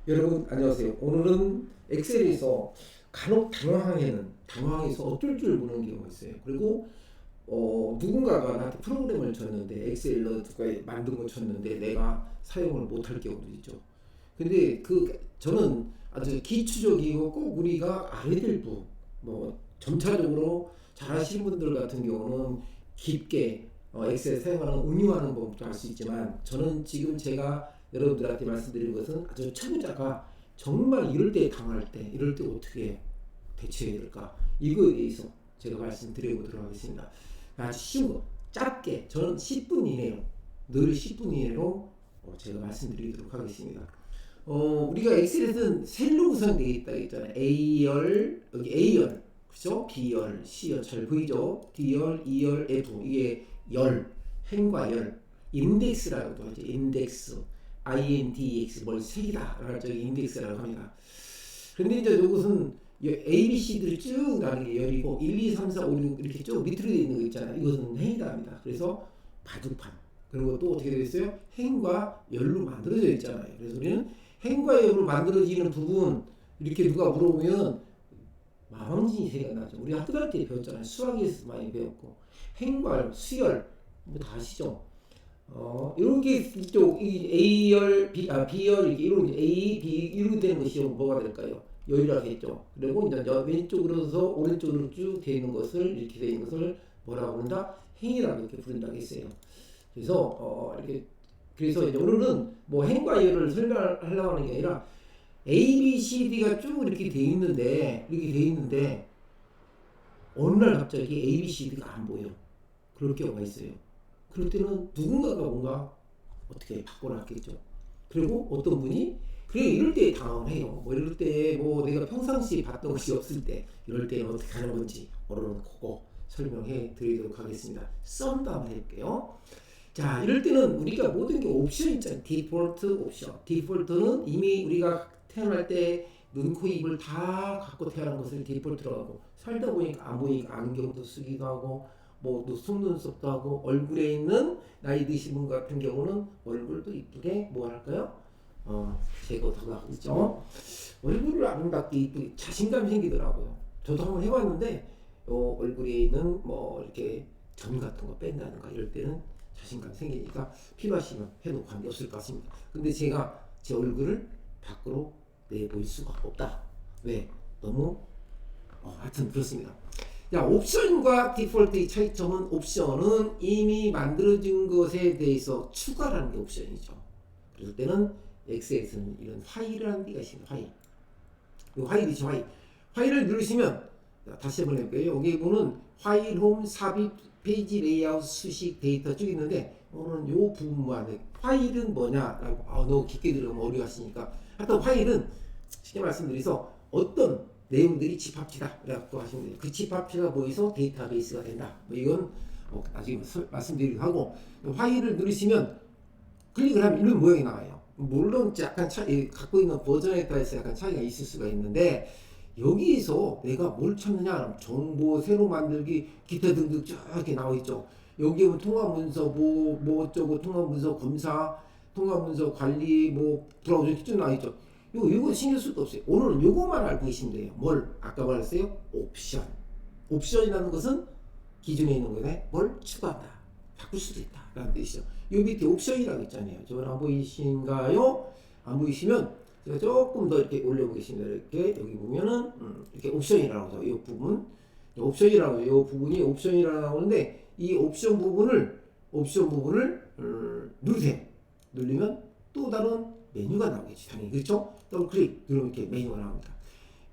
여러분 안녕하세요. 오늘은 엑셀에서 간혹 당황해서 어쩔 줄 모르는 경우가 있어요. 그리고 누군가가 나한테 프로그램을 줬는데 엑셀로 누가 만든 거 줬는데 내가 사용을 못할 경우도 있죠. 근데 저는 아주 기초적이고 꼭 우리가 알아야 될 부, 점차적으로 잘하시는 분들 같은 경우는 깊게 엑셀 사용하는 응용하는 법도 할 수 있지만, 저는 지금 제가 여러분들한테 말씀드린 것은 아주 초보자가 정말 이럴 때 당할 때 이럴 때 어떻게 대처해야 될까, 이거에 대해서 제가 말씀드려보도록 하겠습니다. 아주 쉬운 거 짧게, 저는 10분 이내로, 늘 10분 이내로 제가 말씀드리도록 하겠습니다. 우리가 엑셀에서는 셀로 구성되어 있다 했잖아요. A열, 여기 A열, 그죠? B열, C열, 잘 보이죠? D열, E열, F, 이게 열, 행과 열, 인덱스라고도 하죠. 인덱스, INDX, 뭘 색이다 라고 인덱스라고 합니다. 그런데 이제 이것은 A, B, C들이 쭉 나는 게 열이고, 1, 2, 3, 4, 5, 6 이렇게 쭉 밑으로 되어 있는 거 있잖아요. 이것은 행이다 합니다. 그래서 바둑판. 그리고 또 어떻게 되어 있어요? 행과 열로 만들어져 있잖아요. 그래서 우리는 행과 열로 만들어지는 부분, 이렇게 누가 물어보면 마방진이 생각나죠. 우리 학교 다닐 때 배웠잖아요. 수학에서 많이 배웠고, 행과 수열 뭐 다 아시죠? 이렇게 이쪽 A열, B열 이렇게 이런 A, B 이렇게 되는 것이 뭐가 될까요? 열이라고 했죠. 그리고 이제 왼쪽으로서 오른쪽으로 쭉 되어 있는 것을, 이렇게 되어 있는 것을 뭐라고 부른다? 행이라고 이렇게 부른다고 했어요. 그래서 그래서 이제 오늘은 뭐 행과 열을 설명하려고 하는 게 아니라 A, B, C, D가 쭉 이렇게 돼 있는데 어느 날 갑자기 A, B, C, D가 안 보여. 그럴 경우가 있어요. 그럴 때는 누군가가 뭔가 어떻게 바꿔놨겠죠. 그리고 어떤 분이 그래 이럴 때 당황을 해요. 뭐 이럴 때 내가 평상시에 봤던 것이 없을 때 이럴 때는 어떻게 하는 건지 오늘은 그거 설명해 드리도록 하겠습니다. 썸도 한번 해볼게요. 자, 이럴 때는 우리가 모든 게 옵션 있잖아요. 디폴트 옵션. 디폴트는 이미 우리가 태어날 때 눈, 코, 입을 다 갖고 태어난 것을 디폴트라고 하고, 살다 보니까 안 보이니까 안경도 쓰기도 하고, 또 속눈썹도 하고, 얼굴에 있는 나이 드신 분 같은 경우는 얼굴도 이쁘게 할까요? 제거도 하고 있죠. 얼굴을 아름답게 이쁘게 자신감이 생기더라고요. 저도 한번 해봤는데 얼굴에 있는 이렇게 점 같은 거 뺀다든가 이럴 때는 자신감 생기니까 필요하시면 해도 관계없을 것 같습니다. 근데 제가 제 얼굴을 밖으로 내보일 수가 없다. 왜? 너무 하여튼 그렇습니다. 자, 옵션과 디폴트의 차이점은, 옵션은 이미 만들어진 것에 대해서 추가라는 게 옵션이죠. 그럴 때는 엑셀에서는 이런 파일이라는 데가 있습니다. 파일. 이 파일이죠. 파일을 누르시면, 다시 한번 해볼게요. 여기 보는 파일, 홈, 삽입, 페이지 레이아웃, 수식, 데이터 쭉 있는데, 오늘은 요 부분만, 파일은 뭐냐라고 너무 깊게 들으면 어려워하시니까, 하여튼 파일은 쉽게 말씀드려서 어떤 내용들이 집합체다 라고 하시면 돼요. 그 집합체가 모여서 데이터베이스가 된다. 이건 나중에 말씀드리기도 하고, 파일을 누르시면 클릭을 하면 이런 모양이 나와요. 물론 약간 갖고 있는 버전에 따라서 약간 차이가 있을 수가 있는데, 여기에서 내가 뭘 찾느냐, 정보, 새로 만들기, 기타 등등 쭉 이렇게 나와 있죠. 여기에 보면 통화문서, 어쩌고, 통화문서 검사, 통화문서 관리, 브라우저 이렇게 쭉 나와 있죠. 이거 신경 쓸 거 없어요. 오늘은 이거만 알고 계시면 돼요. 뭘? 아까 말했어요? 옵션. 옵션이라는 것은 기존에 있는 거에 뭘 추가한다, 바꿀 수도 있다 라는 뜻이죠. 요 밑에 옵션이라고 있잖아요. 저는 안 보이신가요? 안 보이시면 제가 조금 더 이렇게 올려보겠습니다. 이렇게 여기 보면은 이렇게 옵션이라고 하죠. 이 부분, 옵션이라고, 이 부분이 옵션이라고 나오는데, 이 옵션 부분을 누르세요. 누르면 또 다른 메뉴가 나오겠지, 당연히. 그렇죠? 더블 클릭 누르면 이렇게 메뉴가 나옵니다.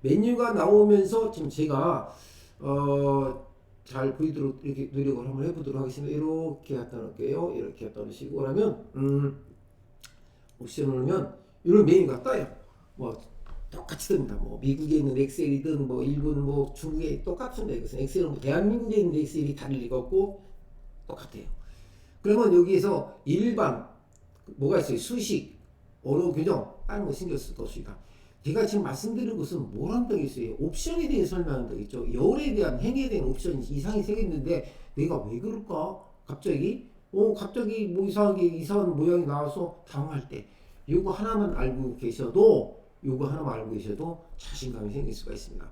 메뉴가 나오면서 지금 제가 잘 보이도록 이렇게 노력을 한번 해보도록 하겠습니다. 이렇게 갖다 놓을게요. 이렇게 갖다 놓으시고, 그러면 옵션을 누르면 이런 메뉴가 떠요. 똑같이 뜹니다. 미국에 있는 엑셀이든 일본 중국에 똑같습니다. 이것은 엑셀은 대한민국에 있는 엑셀이 다를 리가 없고 똑같아요. 그러면 여기에서 일반 뭐가 있어요? 수식, 어로 규정, 다른 거 신경 쓸 거 없습니다. 제가 지금 말씀드린 것은 뭘 한다고 했어요? 옵션에 대해 설명한다고 했죠. 열에 대한, 행에 대한 옵션이 이상이 생겼는데 내가 왜 그럴까? 갑자기 이상하게 이상한 모양이 나와서 당황할 때, 이거 하나만 알고 계셔도 요거 하나만 알고 계셔도 자신감이 생길 수가 있습니다.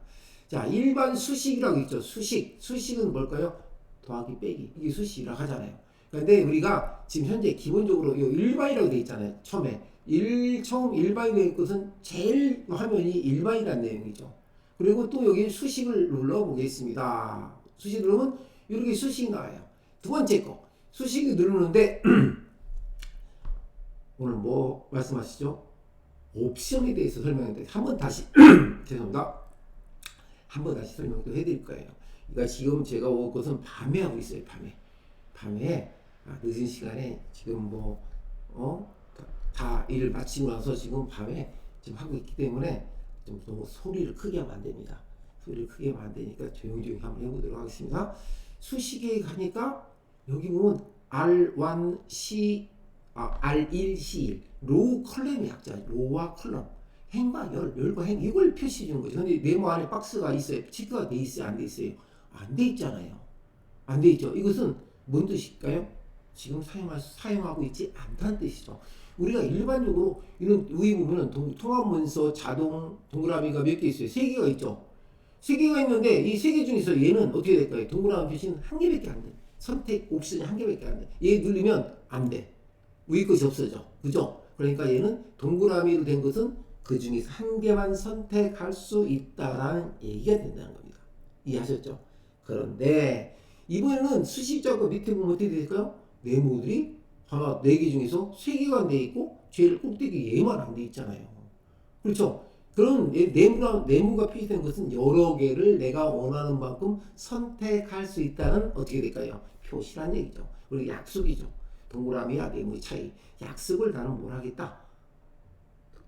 자, 일반 수식이라고 있죠. 수식은 뭘까요? 더하기 빼기. 이게 수식이라고 하잖아요. 근데 우리가 지금 현재 기본적으로 요 일반이라고 되어 있잖아요. 처음 일반이 될 것은 제일 화면이 일반이라는 내용이죠. 그리고 또 여기 수식을 눌러 보겠습니다. 수식 누르면 이렇게 수식이 나와요. 두 번째 거 수식이 누르는데 오늘 뭐 말씀하시죠? 옵션에 대해서 설명했는데 한번 다시 죄송합니다. 한번 다시 설명도 해드릴 거예요. 그러니까 지금 제가 올 것은 밤에 하고 있어요. 밤에 늦은 시간에 지금 다 일을 마치고 나서 지금 밤에 지금 하고 있기 때문에 좀 너무 소리를 크게 하면 안 됩니다. 소리를 크게 하면 안 되니까 조용히 한번 해보도록 하겠습니다. 수식에 가니까 여기 보면 R1C, R1C1 로우 컬럼의 약자, 로와 컬럼 행과 열과 행 이걸 표시해 주는 거죠. 근데 네모 안에 박스가 있어요. 체크가 돼 있어요, 안 돼 있어요? 안 돼 있잖아요. 안 돼 있죠. 이것은 뭔 뜻일까요? 지금 사용하고 있지 않다는 뜻이죠. 우리가 일반적으로 이런 위에 보면은 통합문서 자동 동그라미가 몇 개 있어요? 3개가 있죠. 3개가 있는데 이 3개 중에서 얘는 어떻게 될까요? 동그라미 표시는 1개밖에 안 돼. 선택 옵션이 1개밖에 안 돼. 얘 누르면 안 돼. 위에 것이 없어져. 그죠? 그러니까 얘는 동그라미로 된 것은 그 중에서 1개만 선택할 수 있다라는 얘기가 된다는 겁니다. 이해하셨죠? 그런데 이번에는 수식자가 밑에 보면 어떻게 될까요? 네모들이 하나 4개 중에서 3개가 안 돼 있고 제일 꼭대기 얘만 안 돼 있잖아요. 그렇죠? 그런 네모가 표시된 것은 여러 개를 내가 원하는 만큼 선택할 수 있다는 어떻게 될까요? 표시란 얘기죠. 그리고 약속이죠. 동그라미와 네모의 차이. 약속을 나는 뭘 하겠다.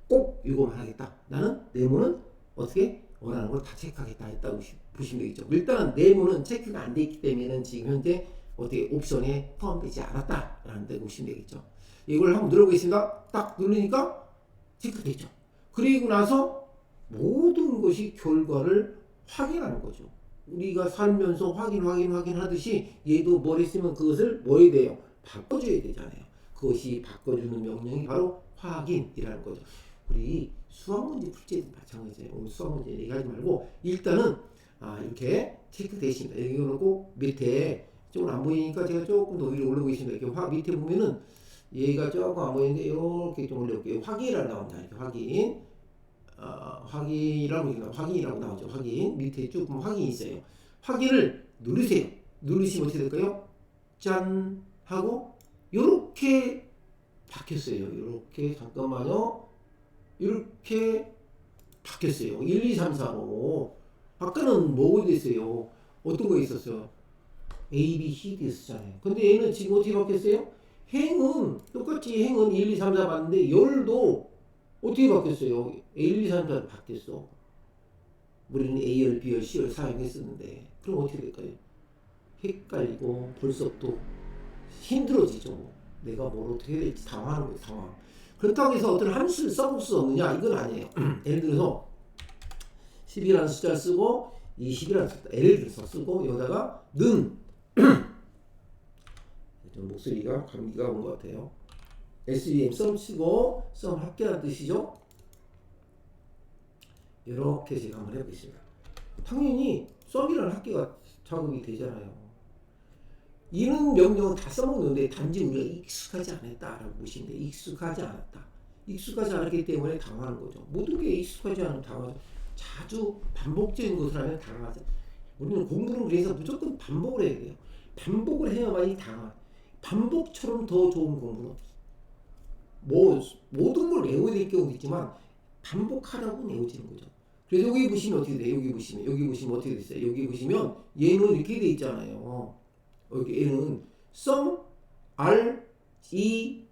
꼭 이거만 하겠다. 나는 네모는 어떻게 원하는 걸 다 체크하겠다 했다고 보시면 되겠죠. 일단은 네모는 체크가 안 돼 있기 때문에 지금 현재 어떻게 옵션에 포함되지 않았다라는 데 보시면 되겠죠. 이걸 한번 눌러보겠습니다. 딱 누르니까 체크되죠. 그리고 나서 모든 것이 결과를 확인하는 거죠. 우리가 살면서 확인하듯이 얘도 뭘 했으면 그것을 뭐 해야 돼요? 바꿔줘야 되잖아요. 그것이 바꿔주는 명령이 바로 확인이라는 거죠. 우리 수학 문제 풀 때도 마찬가지예요. 오늘 수학 문제 얘기하지 말고 일단은 이렇게 체크 되십니다. 여기 놓고 밑에 조금 안 보이니까 제가 조금 더 위로 올려보겠습니다. 이렇게 밑에 보면은 얘가 조금 안 보이는데 이렇게 좀 올려볼게요. 확인이라고 나옵니다. 이렇게 확인이라고 나오죠. 확인 밑에 쭉 보면 확인이 있어요. 확인을 누르세요. 누르시면 어떻게 될까요? 짠 하고 이렇게 바뀌었어요. 이렇게 잠깐만요. 이렇게 바뀌었어요. 1, 2, 3, 4로. 아까는 뭐가 됐어요? 어떤 거 있었어요? A, B, C 됐었잖아요. 근데 얘는 지금 어떻게 바뀌었어요? 행은 똑같이 행은 1, 2, 3, 4 봤는데 열도 어떻게 바뀌었어요? 1, 2, 3, 4로 바뀌었어. 우리는 A열, B열, C열 사용했었는데 그럼 어떻게 될까요? 헷갈리고 벌써부터 힘들어지죠. 내가 뭘 어떻게 해야 될지 당황하는 거예요. 당황. 그렇다고 해서 어떤 함수를 써볼 수 없느냐? 이건 아니에요. 예를 들어서 10이라는 숫자를 쓰고 20이라는 숫자 예를 들어서 쓰고 여기다가 는 좀 목소리가 감기가 온 것 같아요. SVM 썸 치고 썸 합계라는 뜻이죠. 이렇게 제가 한번 해보겠습니다. 당연히 썸이라는 합계가 작업이 되잖아요. 이런 명령은 다 써먹는데 단지 우리가 익숙하지 않았다라고 보시면 돼요. 익숙하지 않았다. 익숙하지 않았기 때문에 당하는 거죠. 모든 게 익숙하지 않으면 당하죠. 자주 반복적인 것을 하면 당하죠. 우리는 공부를 위해서 무조건 반복을 해야 돼요. 반복을 해야만이 당하. 반복처럼 더 좋은 공부는 없어. 모든 걸 외워야 될 경우도 있지만 반복하라고 외워지는 거죠. 그래서 여기 보시면 어떻게 돼요? 여기 보시면 어떻게 됐어요? 여기 보시면 얘는 이렇게 돼 있잖아요. 여기 얘는 sum R, E,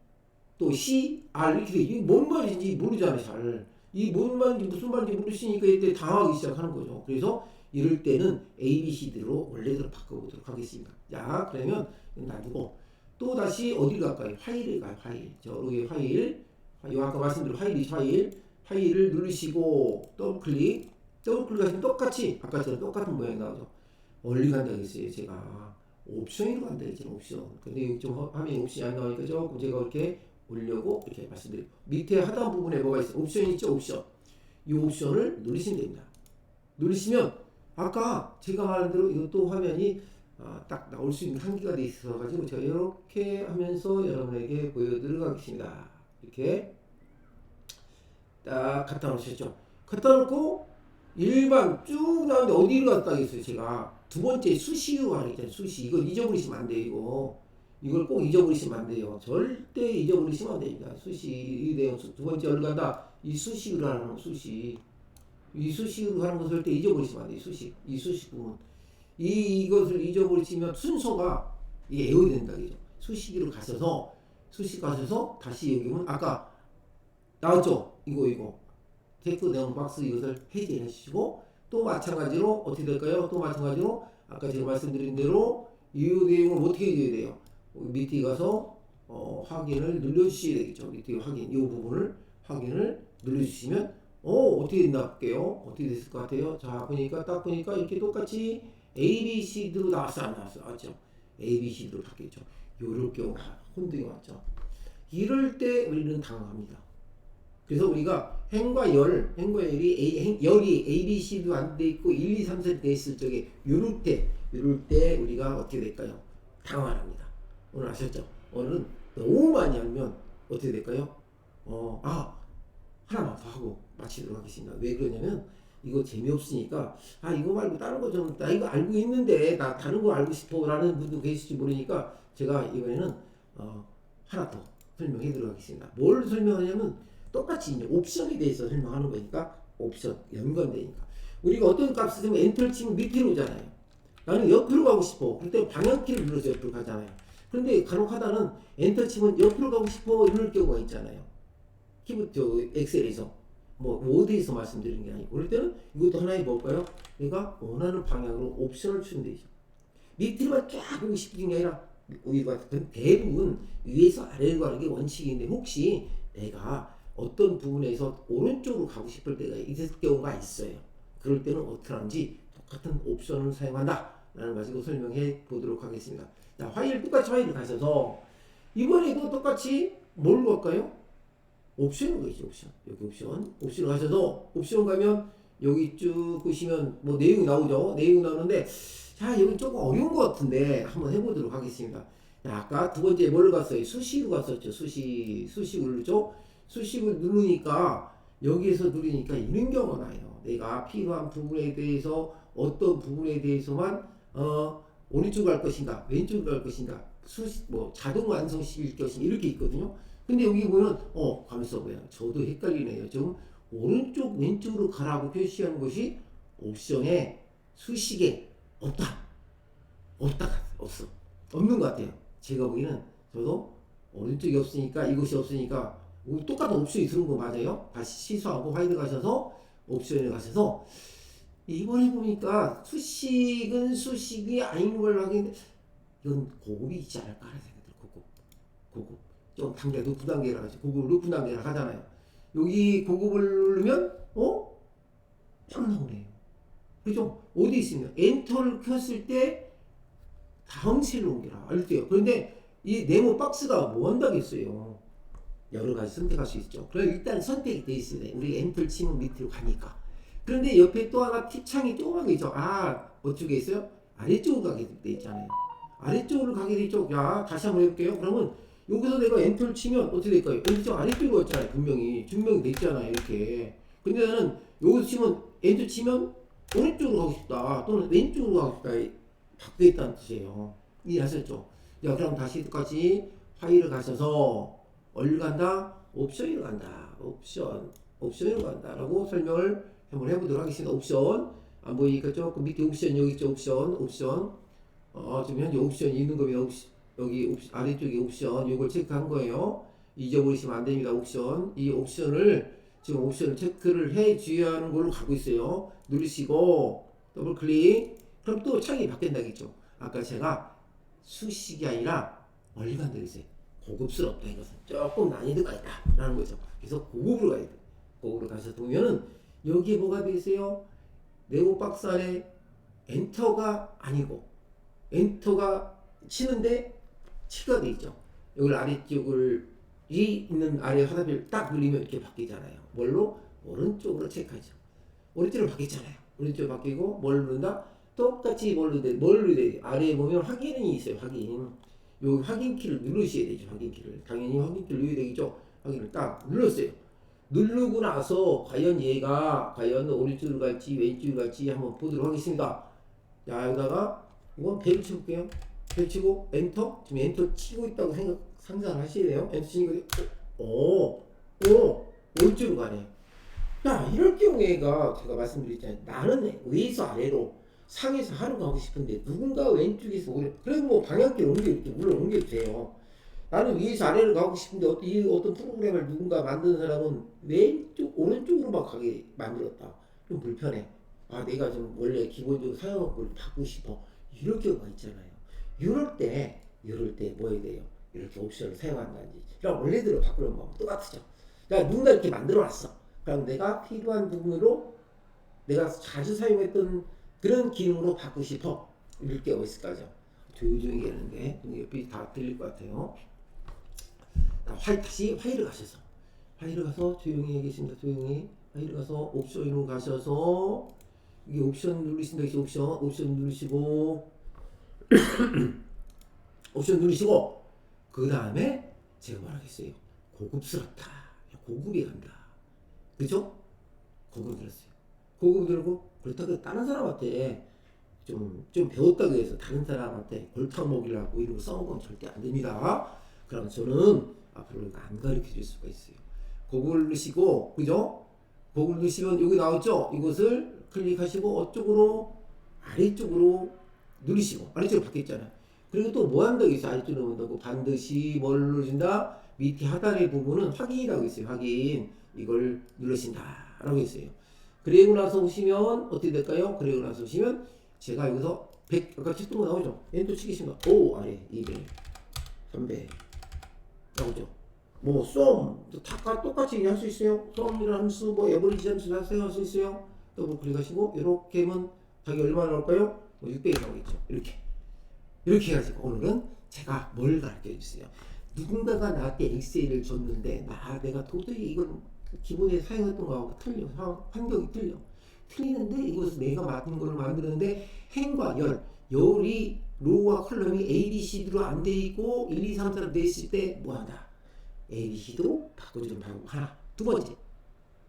또 C, R 이렇게 돼. 이게 뭔 말인지 모르잖아요. 잘. 이 뭔 말인지 무슨 말인지 모르시니까 이때 당하기 시작하는 거죠. 그래서 이럴 때는 A, B, C D로 원래대로 바꿔보도록 하겠습니다. 자, 그러면 놔두고 또 다시 어디로 갈까요? 파일을 가요. 여기 파일. 아까 말씀드린 파일을 누르시고 더블클릭 하시면 똑같이 아까처럼 똑같은 모양이 나오죠. 멀리 간다고 했어요. 제가 옵션으로 간다 했잖아요. 옵션. 근데 좀 화면에 옵션이 안 나오니까 조금 제가 이렇게 올려고 이렇게 말씀드리고 밑에 하단 부분에 뭐가 있어요? 옵션 있죠? 옵션. 이 옵션을 누르시면 됩니다. 누르시면 아까 제가 말한 대로 이것도 화면이 딱 나올 수 있는 한계가 돼 있어 가지고 제가 이렇게 하면서 여러분에게 보여드리도록 하겠습니다. 이렇게 딱 갖다 놓으셨죠. 갖다 놓고 일반 쭉 나오는데 어디를 갖다 있어요. 제가 두 번째 수시로 하는 게 있잖아요. 수시 이걸 잊어버리시면 안 돼요. 이걸 꼭 잊어버리시면 안 돼요. 절대 잊어버리시면 안 됩니다. 수시 이 내용 두 번째 어디 간다. 이 수식으로 하는 거, 수식. 이 수식으로 하는 것을 절대 잊어버리시면 안 돼요. 수식. 이 수식 부분. 이것을 잊어버리시면 순서가 이게 애워된다 그죠. 수식으로 가셔서 수식 가셔서 다시 여기 보면 아까 나왔죠. 이거 테크 네온 박스 이것을 해제해 주시고 또 마찬가지로 어떻게 될까요? 또 마찬가지로 아까 제가 말씀드린 대로 이 내용을 어떻게 해줘야 돼요? 밑에 가서 확인을 눌러주셔야 되겠죠. 밑에 확인 이 부분을 확인을 눌러주시면 어떻게 됐나 볼게요. 어떻게 됐을 것 같아요? 자 보니까 딱 보니까 이렇게 똑같이 A, B, C로 나왔어 안 나왔어? 맞죠? A, B, C로 바뀌었죠. 요럴 경우 혼동이 왔죠. 이럴 때 우리는 당황합니다. 그래서 우리가 행과 열이 열이 A, B, C도 안 돼 있고 1, 2, 3, 4 돼 있을 적에 요럴 때 우리가 어떻게 될까요? 당황합니다. 오늘 아셨죠? 오늘은 너무 많이 하면 어떻게 될까요? 하나만 더 하고 마치도록 하겠습니다. 왜 그러냐면 이거 재미없으니까 이거 말고 다른 거 좀 나 이거 알고 있는데 나 다른 거 알고 싶어라는 분도 계실지 모르니까 제가 이번에는 하나 더 설명해 드리도록 하겠습니다. 뭘 설명하냐면 똑같이 이제 옵션에 대해서 설명하는 거니까 옵션 연관되니까 우리가 어떤 값을 쓰면 엔터를 치면 밑으로 오잖아요. 나는 옆으로 가고 싶어. 그때 방향키를 눌러서 옆으로 가잖아요. 그런데 간혹 하다는 엔터 치면 옆으로 가고 싶어 이럴 경우가 있잖아요. 키보드 엑셀에서 워드에서 말씀드리는 게 아니고 그럴 때는 이것도 하나의 뭘까요? 내가 원하는 방향으로 옵션을 주면 되죠. 밑으로만 쫙 보고 싶은 게 아니라 우리가 대부분 위에서 아래로 가는 게 원칙인데 혹시 내가 어떤 부분에서 오른쪽으로 가고 싶을 때가 있을 경우가 있어요. 그럴 때는 어떻게 하는지 똑같은 옵션을 사용한다 라는 가지고 설명해 보도록 하겠습니다. 자, 똑같이 파일을 가셔서 이번에도 똑같이 뭘 갈까요? 옵션을 가죠. 옵션. 여기 옵션 가셔서 옵션 가면 여기 쭉 보시면 내용이 나오죠. 내용이 나오는데 자 여기 조금 어려운 것 같은데 한번 해보도록 하겠습니다. 자, 아까 두 번째 뭘 갔어요? 수식으로 갔었죠. 수식을 누르죠. 수식을 누르니까 여기에서 누르니까 이런 경우가 나요. 내가 필요한 부분에 대해서 어떤 부분에 대해서만 오른쪽으로 갈 것인가 왼쪽으로 갈 것인가 자동 완성시킬 것인가 이렇게 있거든요. 근데 여기 보면 가면서 뭐야 저도 헷갈리네요. 좀 오른쪽 왼쪽으로 가라고 표시하는 것이 옵션에 수식에 없어 없는 것 같아요. 제가 보기에는 저도 오른쪽이 없으니까 이것이 없으니까 똑같은 옵션이 들어온 거 맞아요. 다시 취소하고 파일 가셔서 옵션에 가셔서 이번에 보니까 수식은 수식이 아닌 걸로 하긴 이건 고급이 있지 않을까 하는 생각이 들어요. 고급 좀 단계 높은 단계라 하죠. 고급 높은 단계라 하잖아요. 여기 고급을 누르면 팍 나오네요. 그죠? 어디 있으면 엔터를 켰을 때 다음 셀로 옮겨라 알게요. 그런데 이 네모 박스가 뭐 한다겠어요. 여러 가지 선택할 수 있죠. 그럼 일단 선택이 돼 있어요. 우리 엔터를 치면 밑으로 가니까. 그런데 옆에 또 하나 팁창이 조그만 게 있죠. 어떻게 있어요? 아래쪽으로 가게 돼 있잖아요. 아래쪽으로 가게 돼 있죠. 자, 다시 한번 해볼게요. 그러면 여기서 내가 엔터를 치면 어떻게 될까요? 왼쪽 아래쪽으로 있잖아요. 분명히 증명이 돼 있잖아요. 이렇게. 근데 나는 여기서 치면 엔터 치면 오른쪽으로 가고 싶다. 또는 왼쪽으로 가고 싶다. 바뀌어 있다는 뜻이에요. 이해하셨죠? 자, 그럼 다시 똑같이 파일을 가셔서 어디로 간다? 옵션으로 간다. 옵션으로 간다. 라고 설명을 한번 해보도록 하겠습니다. 옵션. 안 보이니까 조금 밑에 옵션 여기 있죠. 옵션. 지금 현재 옵션이 있는 거면 여기 아래쪽에 옵션 이걸 체크한 거예요. 잊어버리시면 안 됩니다. 이 옵션을 지금 옵션을 체크를 해 주어야 하는 걸로 가고 있어요. 누르시고 더블 클릭. 그럼 또 창이 바뀐다겠죠. 아까 제가 수식이 아니라 멀리 간다 그랬어요. 고급스럽다 이것은 조금 난이도가 있다 라는 거죠. 그래서 고급으로 가야 돼. 고급으로 가서 보면은 여기에 뭐가 되어 있어요? 네모 박스 안에 엔터가 아니고 엔터가 치는데 치가 되어 있죠. 여기 아래쪽을 있는 아래 화살표를 딱 누르면 이렇게 바뀌잖아요. 뭘로? 오른쪽으로 체크하죠. 오른쪽으로 바뀌었잖아요. 오른쪽으로 바뀌고 뭘 누른다? 똑같이 뭘 누르야 돼? 아래에 보면 확인이 있어요. 확인. 요 확인키를 누르셔야 되죠. 확인키를. 당연히 확인키를 누르야 되겠죠. 확인을 딱 눌렀어요. 누르고 나서 과연 얘가 과연 오른쪽으로 갈지 왼쪽으로 갈지 한번 보도록 하겠습니다. 자, 여기다가 이건 배를 쳐볼게요. 배를 치고 엔터. 지금 엔터 치고 있다고 상상을 하셔야 돼요. 엔터 치는 거 오른쪽으로 가네. 야, 이럴 경우에가 제가 말씀드렸잖아요. 나는 위에서 아래로 상에서 하루 가고 싶은데 누군가 왼쪽에서 그래도 뭐 방향키를 물론 옮겨도 돼요. 나는 위에서 아래로 가고 싶은데 어떤 프로그램을 누군가 만드는 사람은 왼쪽 오른쪽으로만 가게 만들었다. 좀 불편해. 아, 내가 좀 원래 기본적으로 사용하는 걸 바꾸고 싶어. 이럴 경우가 있잖아요. 이럴 때 뭐 해야 돼요? 이렇게 옵션을 사용한다든지. 그럼 원래대로 바꾸는 방법 똑같죠. 그러니까 누군가 이렇게 만들어놨어. 그럼 내가 필요한 부분으로 내가 자주 사용했던 그런 기능으로 바꾸고 싶어. 이럴 경우가 있을 거죠. 조용히 하는데 옆에 다 들릴 것 같아요. 다시 파일을 가셔서 파일을 가서 조용히 하겠습니다. 조용히 파일을 가서 옵션으로 가셔서 이게 옵션 누르신다. 옵션 누르시고 옵션 누르시고 그 다음에 제가 말하겠어요. 고급스럽다. 고급이 간다. 그죠? 고급 들었어요. 고급 들고 그렇다고 다른 사람한테 좀 배웠다고 해서 다른 사람한테 골탕 먹이려고 이런 거 써먹으면 절대 안 됩니다. 그럼 저는 앞으로 안 가르쳐 줄 수가 있어요. 고글 누르시고, 그죠? 고글 누르시면 여기 나오죠? 이것을 클릭하시고, 어쪽으로, 아래쪽으로 누르시고, 아래쪽으로 바뀌었잖아요. 그리고 또 뭐 한다고 있어요? 아래쪽으로 온다고 반드시 뭘 누르신다? 밑에 하단의 부분은 확인이라고 있어요. 확인. 이걸 누르신다. 라고 있어요. 그리고 나서 오시면, 어떻게 될까요? 그리고 나서 오시면, 제가 여기서 100, 아까 쳤던 거 나오죠? 엔터 치겠습니다. 오, 아래, 200, 300. 나오죠. 뭐 다 똑같이 할 수 있어요. 썸이라는 함수, 뭐 에버리지 함수 다 사용할 수 있어요. 더블 클릭하시고 이렇게 하면 자기 얼마 나올까요? 뭐 600이 나오겠죠. 이렇게 해가지고 오늘은 제가 뭘 가르쳐 주세요. 누군가가 나한테 엑셀을 줬는데 내가 도저히 이건 기본에 사용했던 거하고 틀려. 환경이 틀리는데 이것을 내가 맡은 걸 만드는데 행과 열이 로우와 컬럼이 A, B, C로 안 돼 있고 1, 2, 3, 4로 돼 있을 때 뭐 한다? A, B, C도 바꿔주는 방법 하나. 두 번째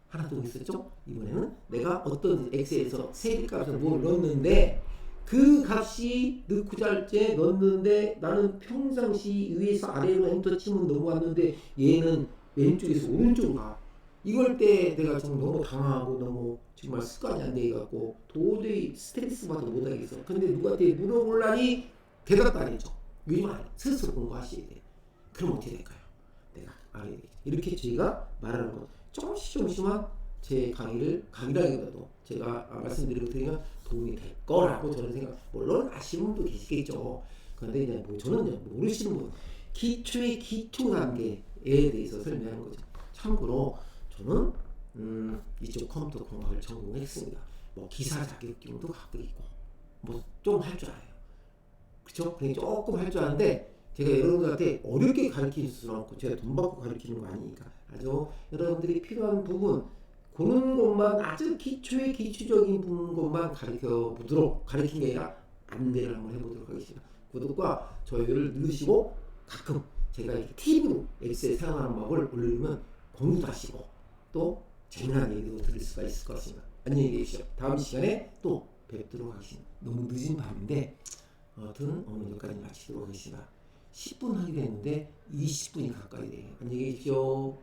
하나 더 있었죠? 이번에는 내가 어떤 엑셀에서 세일값을 뭘 넣었는데 그 값이 넣고자 할 때 넣었는데 나는 평상시 위에서 아래로 엔터 치면 넘어왔는데 얘는 왼쪽에서 오른쪽으로 가. 이걸 때 내가 좀 너무 당황하고 너무 정말 습관이 안 돼갖고 도저히 스트레스 받아 못하겠어. 근데 누구한테 물어보려니 대답도 안 해줘. 요즘 안 해. 스스로 공부하셔야 돼. 그럼 어떻게 될까요? 내가 알아야 되겠죠. 이렇게 저희가 말하는 거 조금씩만 제 강의라기보다도 제가 말씀드리고 드리면 도움이 될 거라고 저는 생각. 물론 아시는 분도 계시겠죠. 그런데 이제 뭐 저는 모르시는 분 기초의 기초 단계에 대해서 설명하는 거죠. 참고로 저는 이쪽 컴퓨터 공학을 전공했습니다. 뭐 기사 자격증도 갖고 있고 뭐 좀 할 줄 알아요. 그쵸? 그냥 조금 할 줄 아는데 제가 여러분들한테 어렵게 가르칠 수는 없고 제가 돈 받고 가르치는 거 아니니까 아주 여러분들이 필요한 부분 그런 것만 아주 기초의 기초적인 것만 가르쳐 보도록 가르친 게 아니라 안내를 한번 해보도록 하겠습니다. 구독과 좋아요를 누르시고 가끔 제가 이렇게 팁으로 엑셀 사용하는 방법을 올리면 공유도 하시고 또 재미난 얘기도 들을 수가 있을 것 같습니다. 안녕히 계십시오. 다음 시간에 또 뵙도록 하겠습니다. 너무 늦은 밤인데 아무튼 오늘 여기까지 마치도록 하겠습니다. 10분 하기로 했는데 20분이 가까이 돼요. 안녕히 계십시오.